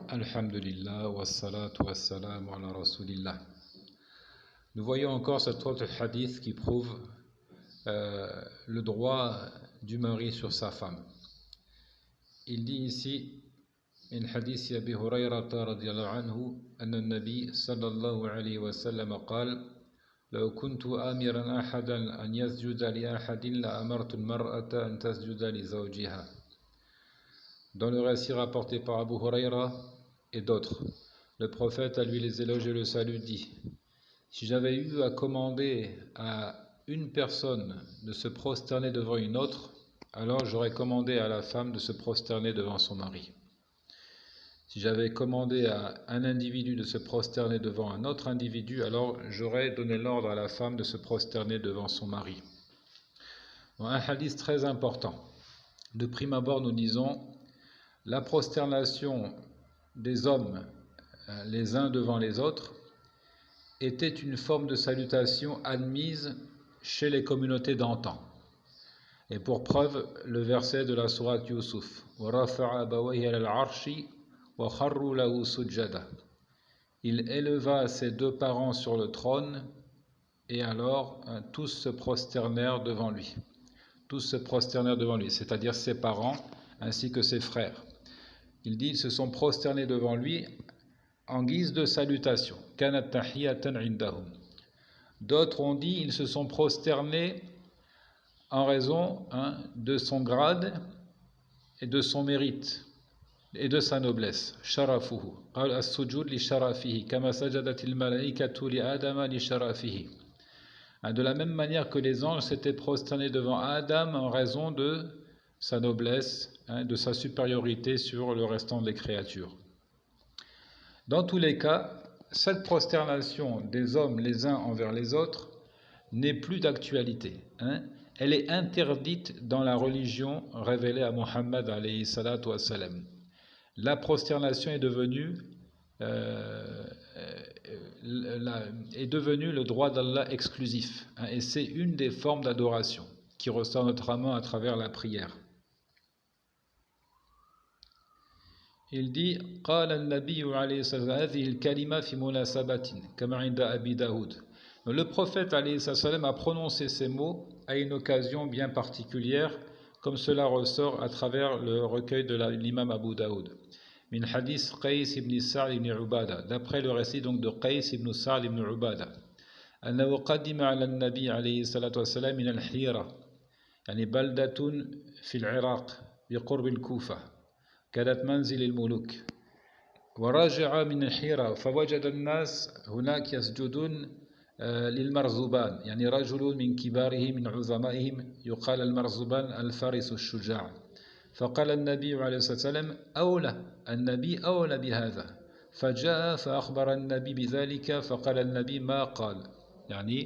Alhamdulillah, wassalatu wassalamu ala rasulillah. Nous voyons encore cet autre hadith qui prouve le droit du mari sur sa femme. Il dit ici, من حديث أبي هريرة رضي الله عنه أن النبي صلى الله عليه وسلم قال لو كنت آمرا أحدا أن يسجد لأحد لأمرت المرأة أن تسجد لزوجها. Dans le récit rapporté par Abu Huraira et d'autres, le prophète, à lui les éloges et le salut, dit: si j'avais eu à commander à une personne de se prosterner devant une autre, alors j'aurais commandé à la femme de se prosterner devant son mari. Si j'avais commandé à un individu de se prosterner devant un autre individu, alors j'aurais donné l'ordre à la femme de se prosterner devant son mari. Bon, un hadith très important. De prime abord, nous disons la prosternation des hommes les uns devant les autres était une forme de salutation admise chez les communautés d'antan. Et pour preuve, le verset de la sourate Yusuf: il éleva ses deux parents sur le trône, et alors tous se prosternèrent devant lui. Tous se prosternèrent devant lui, c'est-à-dire ses parents ainsi que ses frères. Il dit, ils se sont prosternés devant lui en guise de salutation. D'autres ont dit, ils se sont prosternés en raison de son grade et de son mérite et de sa noblesse. Sharafuhu. As-sujud li sharafihi, kama sajadatil malaikatu li Adama li sharafihi. De la même manière que les anges s'étaient prosternés devant Adam en raison de sa noblesse, de sa supériorité sur le restant des créatures. Dans tous les cas, cette prosternation des hommes les uns envers les autres n'est plus d'actualité. Elle est interdite dans la religion révélée à Muhammad alayhi salatu wassalam. La prosternation est devenue le droit d'Allah exclusif, et c'est une des formes d'adoration qui ressort notamment à travers la prière. Il dit قال النبي عليه الصلاة والسلام هذه الكلمة في مناسبة كما عند أبي داود. Le prophète alayhi الصلاة والسلام a prononcé ces mots à une occasion bien particulière, comme cela ressort à travers le recueil de l'imam Abu Daoud. من حديث قيس بن سعد بن عبادة, d'après le récit donc de Qais ibn Sa'd ibn Ubada, أنه قدم على النبي عليه الصلاة والسلام من الحيرة, يعني بلدة في العراق بقرب الكوفة, كانت منزل الملوك, ورجع من الحيرة فوجد الناس هناك يسجدون للمرزبان, يعني رجل من كبارهم من عظمائهم يقال المرزبان الفارس الشجاع. فقال النبي عليه الصلاة والسلام النبي أولى بهذا, فجاء فأخبر النبي بذلك, فقال النبي ما قال, يعني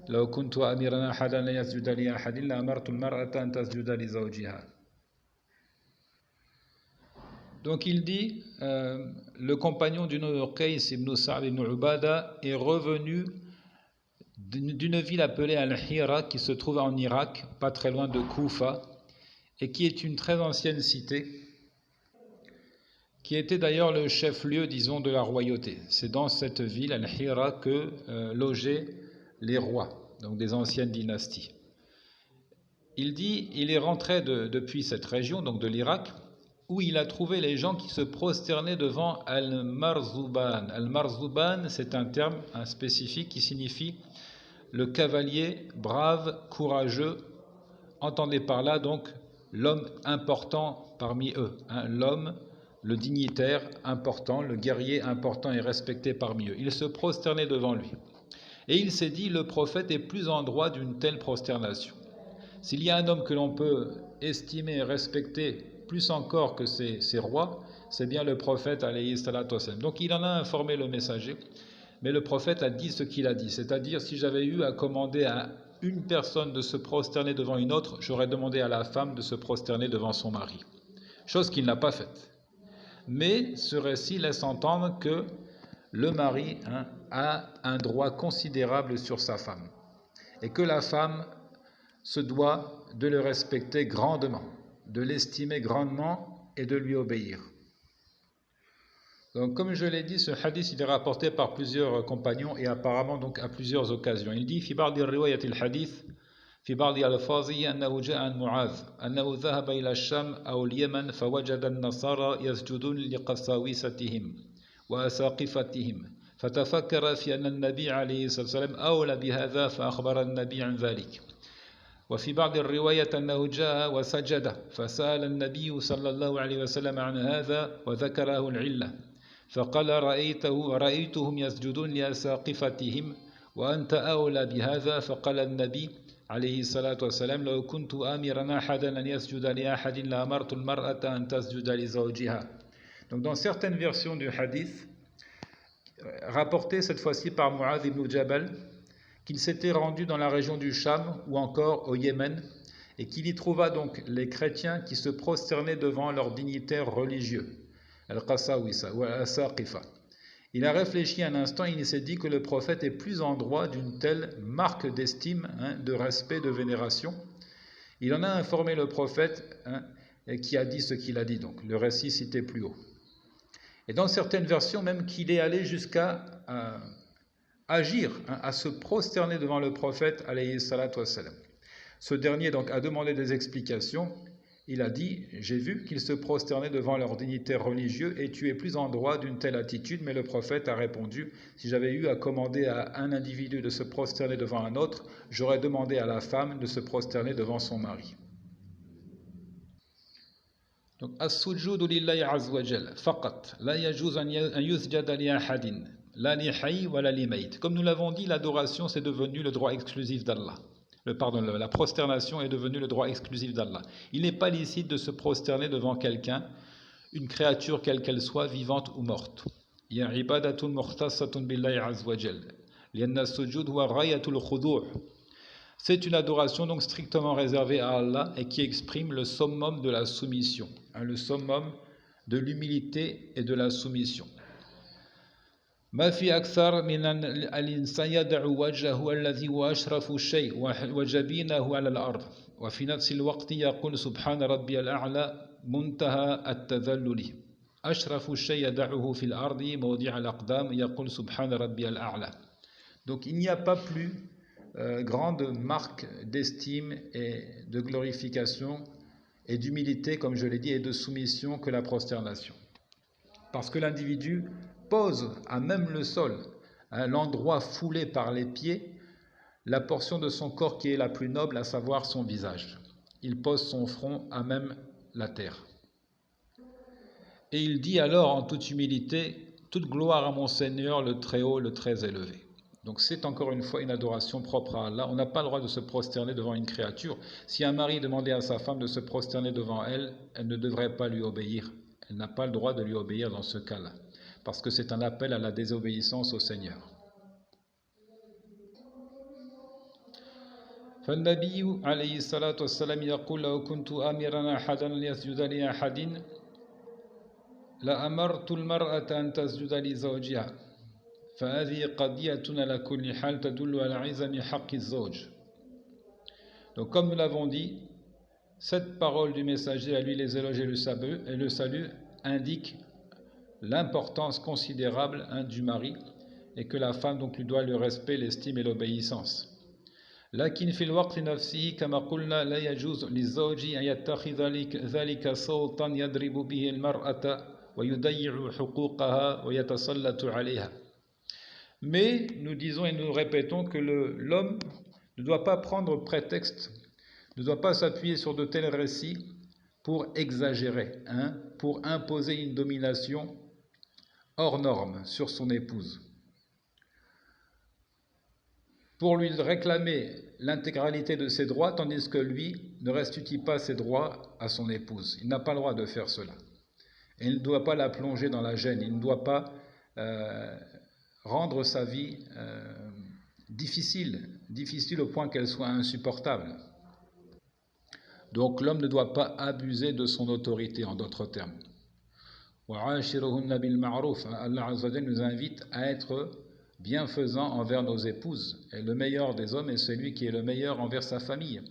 لو كنت أميرا أحدا أن يسجد لأحد لأمرت المرأة أن تسجد لزوجها. Donc il dit, le compagnon du nom de Qais ibn Sa'd ibn Ubada est revenu d'une ville appelée Al-Hira qui se trouve en Irak, pas très loin de Koufa, et qui est une très ancienne cité, qui était d'ailleurs le chef-lieu, disons, de la royauté. C'est dans cette ville, Al-Hira, que logeaient les rois, donc des anciennes dynasties. Il dit, il est rentré depuis cette région, donc de l'Irak, où il a trouvé les gens qui se prosternaient devant Al-Marzuban. Al-Marzuban, c'est un terme spécifique qui signifie le cavalier brave, courageux. Entendez par là donc l'homme important parmi eux, l'homme, le dignitaire important, le guerrier important et respecté parmi eux. Il se prosternait devant lui. Et il s'est dit, le prophète est plus en droit d'une telle prosternation. S'il y a un homme que l'on peut estimer et respecter plus encore que ces rois, c'est bien le prophète alayhi salatu wassalam. Donc il en a informé le messager, mais le prophète a dit ce qu'il a dit, c'est-à-dire si j'avais eu à commander à une personne de se prosterner devant une autre, j'aurais demandé à la femme de se prosterner devant son mari, chose qu'il n'a pas faite. Mais ce récit laisse entendre que le mari a un droit considérable sur sa femme et que la femme se doit de le respecter grandement, de l'estimer grandement et de lui obéir. Donc, comme je l'ai dit, ce hadith il est rapporté par plusieurs compagnons et apparemment donc à plusieurs occasions. Il dit في بعض الرواية الحديث في بعض ألفاظه أنه جاء عن معاذ أنه ذهب إلى الشام أو اليمن فوجد النصارى يسجدون لقساوستهم وأساقفتهم فتفكر في أن النبي عليه الصلاة والسلام أولى بهذا فأخبر النبي عن ذلك. وفي بعض الرواية أنه جاء وسجد فسأل النبي صلى الله عليه وسلم عن هذا وذكره العلة فقال رأيتهم يسجدون لأساقفتهم وأنت أولى بهذا فقال النبي عليه الصلاة والسلام لو كنت آمرا أحدا أن يسجد لأحد لأمرت المرأة أن تسجد لزوجها. Donc dans certaines versions du hadith, rapportées cette fois-ci par Mu'adh ibn Jabal, qu'il s'était rendu dans la région du Cham ou encore au Yémen et qu'il y trouva donc les chrétiens qui se prosternaient devant leurs dignitaires religieux, al-Qasawisa ou al-Asaqifa. Il a réfléchi un instant et il s'est dit que le prophète est plus en droit d'une telle marque d'estime, de respect, de vénération. Il en a informé le prophète qui a dit ce qu'il a dit, donc le récit cité plus haut. Et dans certaines versions même qu'il est allé jusqu'à agir, à se prosterner devant le prophète alayhi salatu wassalam. Ce dernier donc a demandé des explications. Il a dit, j'ai vu qu'ils se prosternaient devant leurs dignitaires religieux et tu es plus en droit d'une telle attitude, mais le prophète a répondu, si j'avais eu à commander à un individu de se prosterner devant un autre, j'aurais demandé à la femme de se prosterner devant son mari. Donc, as-sujudu lillahi azza wa jalla, faqat, la yajuz an yusjada li ahadin, la li hayy wa la li mayt. Comme nous l'avons dit, l'adoration c'est devenu le droit exclusif d'Allah. La prosternation est devenue le droit exclusif d'Allah. Il n'est pas licite de se prosterner devant quelqu'un, une créature quelle qu'elle soit, vivante ou morte. Ya ibadatun mukhtasatun billahi azza wa jalla. Lianna as-sujud huwa ghayatul khudu'. C'est une adoration donc strictement réservée à Allah et qui exprime le summum de la soumission, le summum de l'humilité et de la soumission. ما في أكثر من أن الإنسان يدع وجهه الذي هو أشرف الشيء وجبينه على الأرض وفي نفس الوقت يقول سبحان ربي الأعلى منتهى التذلل أشرف الشيء يدعه في الأرض موضع الأقدام يقول سبحان ربي الأعلى. Donc il n'y a pas plus grande marque d'estime et de glorification et d'humilité, comme je l'ai dit, et de soumission que la prosternation. Parce que l'individu pose à même le sol, à l'endroit foulé par les pieds, la portion de son corps qui est la plus noble, à savoir son visage. Il pose son front à même la terre. Et il dit alors en toute humilité, toute gloire à mon Seigneur, le très haut, le très élevé. Donc c'est encore une fois une adoration propre à Allah. On n'a pas le droit de se prosterner devant une créature. Si un mari demandait à sa femme de se prosterner devant elle, elle ne devrait pas lui obéir. Elle n'a pas le droit de lui obéir dans ce cas-là, parce que c'est un appel à la désobéissance au Seigneur. فالنبي عليه الصلاة والسلام يقول لو كنت آمرا أحدا ليسجد لأحد لأمرت المرأة أن تسجد لزوجها فهذه قضية على كل حال تدل على عظم حق الزوج. Donc comme nous l'avons dit, cette parole du messager, à lui les éloges et le salut, indique l'importance considérable du mari et que la femme donc lui doit le respect, l'estime et l'obéissance. لكن في الوقت نفسه كما قلنا لا يجوز للزوج أن يتخذ ذلك صوتا يضرب به المرأة ويضيع حقوقها ويتسلط عليها. Mais nous disons et nous répétons que l'homme ne doit pas prendre prétexte, ne doit pas s'appuyer sur de tels récits pour exagérer, pour imposer une domination hors norme sur son épouse, pour lui réclamer l'intégralité de ses droits, tandis que lui ne restitue pas ses droits à son épouse. Il n'a pas le droit de faire cela. Et il ne doit pas la plonger dans la gêne, il ne doit pas rendre sa vie difficile au point qu'elle soit insupportable. Donc l'homme ne doit pas abuser de son autorité, en d'autres termes. Allah Azza wa Jalla nous invite à être bienfaisants envers nos épouses. Et le meilleur des hommes est celui qui est le meilleur envers sa famille.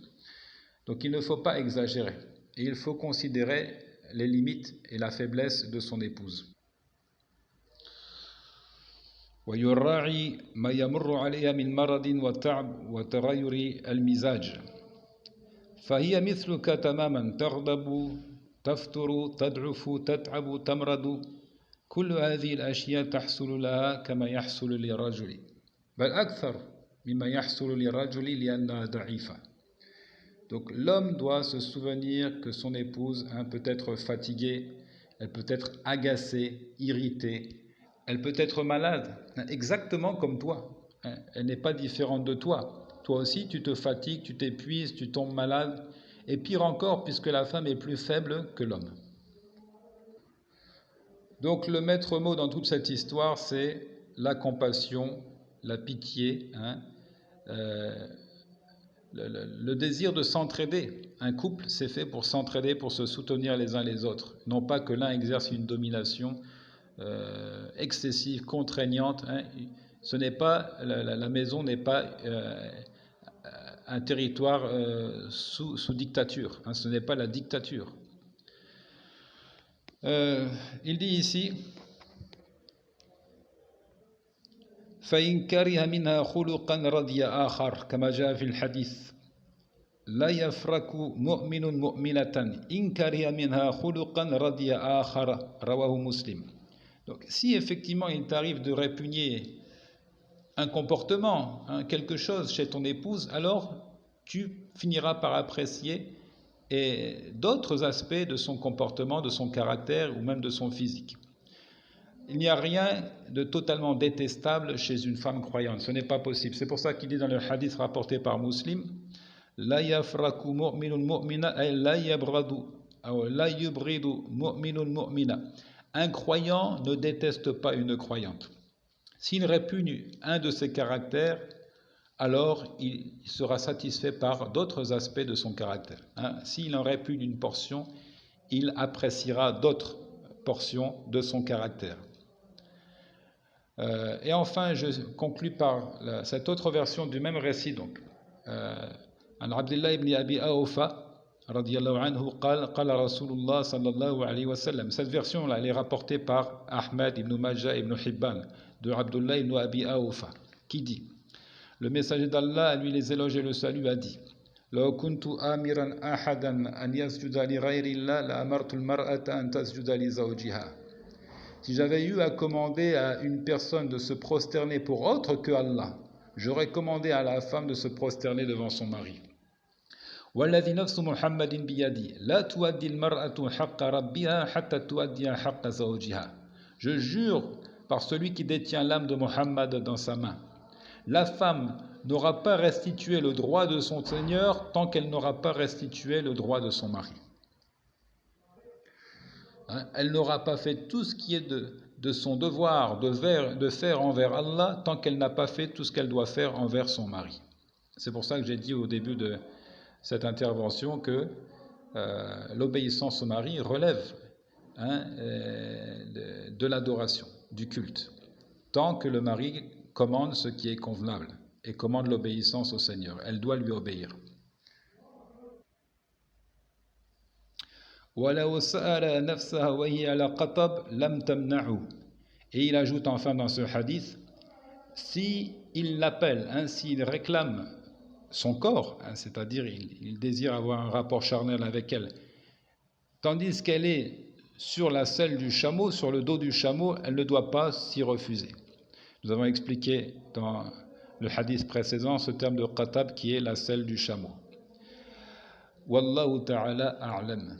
Donc il ne faut pas exagérer. Et il faut considérer les limites et la faiblesse de son épouse. ويراعي ما يمر عليها من مرض وتعب وتغير المزاج فهي مثلك تماما تغضب تفتر تضعف تتعب تمرض كل هذه الأشياء تحصل لها كما يحصل للرجل بل أكثر مما يحصل للرجل لأنها ضعيفة. Donc l'homme doit se souvenir que son épouse peut être fatiguée, elle peut être agacée, irritée, elle peut être malade, exactement comme toi. Elle n'est pas différente de toi. Toi aussi, tu te fatigues, tu t'épuises, tu tombes malade. Et pire encore, puisque la femme est plus faible que l'homme. Donc le maître mot dans toute cette histoire, c'est la compassion, la pitié, le désir de s'entraider. Un couple, c'est fait pour s'entraider, pour se soutenir les uns les autres. Non pas que l'un exerce une domination excessive, contraignante. Ce n'est pas, la maison n'est pas un territoire sous dictature. Ce n'est pas la dictature. Il dit ici فإن كره منها خلقا رضي آخر كما جاء في الحديث لا يفرق مؤمن مؤمنة إن كره منها خلقا رضي آخر رواه مسلم. Donc si effectivement il t'arrive de répugner un comportement, quelque chose chez ton épouse, alors tu finiras par apprécier d'autres aspects de son comportement, de son caractère ou même de son physique. Il n'y a rien de totalement détestable chez une femme croyante, ce n'est pas possible. C'est pour ça qu'il dit dans le hadith rapporté par Muslim, La yafraku mu'minun mu'mina ay la yabradu ou la yubridu mu'minun mu'mina. Un croyant ne déteste pas une croyante. S'il répugne un de ses caractères, alors il sera satisfait par d'autres aspects de son caractère. S'il en répugne une portion, il appréciera d'autres portions de son caractère. Et enfin, je conclus par cette autre version du même récit. Donc, عن عبد الله بن أبي أوفى رضي الله عنه قال رسول الله صلى الله عليه وسلم. Cette version-là, elle est rapportée par Ahmed ibn Majah ibn Hibban de Abdullah ibn Abi Awfa, qui dit, le messager d'Allah, à lui les éloges et le salut, a dit, لو كنت آمرا أحدا أن يسجد لغير الله لأمرت المرأة أن تسجد لزوجها. Si j'avais eu à commander à une personne de se prosterner pour autre que Allah, j'aurais commandé à la femme de se prosterner devant son mari. والذي نفس محمد بيدي لا تؤدي المرأة حق ربها حتى تؤدي حق زوجها. Je jure par celui qui détient l'âme de Mohammed dans sa main, la femme n'aura pas restitué le droit de son Seigneur tant qu'elle n'aura pas restitué le droit de son mari. Elle n'aura pas fait tout ce qui est de son devoir de faire envers Allah tant qu'elle n'a pas fait tout ce qu'elle doit faire envers son mari. C'est pour ça que j'ai dit au début de cette intervention que l'obéissance au mari relève de l'adoration, du culte, tant que le mari commande ce qui est convenable et commande l'obéissance au Seigneur. Elle doit lui obéir. Et il ajoute enfin dans ce hadith, si il l'appelle, s'il réclame son corps, c'est-à-dire il désire avoir un rapport charnel avec elle, tandis qu'elle est sur la selle du chameau, sur le dos du chameau, elle ne doit pas s'y refuser. Nous avons expliqué dans le hadith précédent ce terme de qatab qui est la selle du chameau. Wallahu ta'ala a'lam.